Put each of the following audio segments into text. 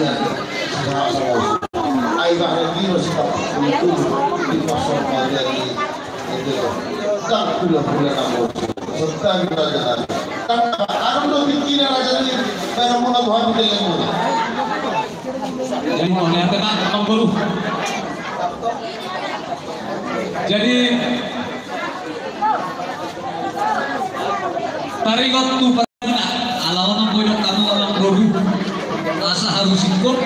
ya ay bahaya dino sih itu di pasar jadi itu tak pula kamu serta kita jalan kan lo bikin aja nih karena mau Tuhan bilang jadi mau lihat tenang Bang Guru. Jadi taringot tu pagina alawan ng boyok kamu Bang Guru asa harus ikut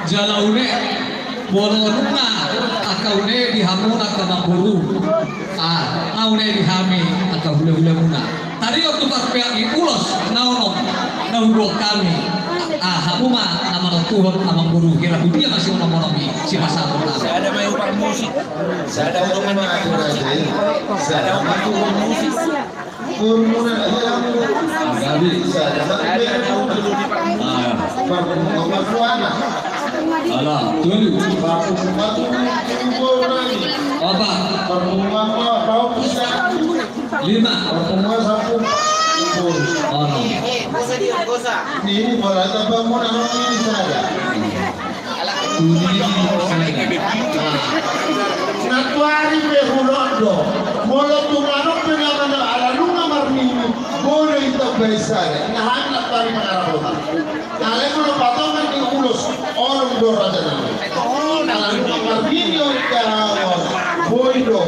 jalaune bolonuna akaune dihamun ka Bang Guru naune dihami atau hula-hula muna taringot tu pagpiang ulos naono naudok kami hamuma nama Tuhan Abang Guru kira dia masih ngomong-ngomong si masa pertama. Saya ada main upah musik. Saya ada ulangan di musik. Saya ada upah musik. Kurmunan aja Enggak bisa. Saya ada dulu di Perempuan alah, tunggu. Apa? Perempuan kau bisa 5. perempuan satu. Oh no. Ini bola tabang mau nama ini saja. Natuari behulondo, molo tumano pengamano ala lunga marmini, bolo itu besar. Nahan natuari mengarapota. Nale kalau patongan di ulos, orang dora jalan. Ala lunga marmini orang jawab, boido.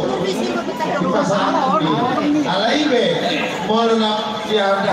Di pasar ini, ala ibe, molo nak dia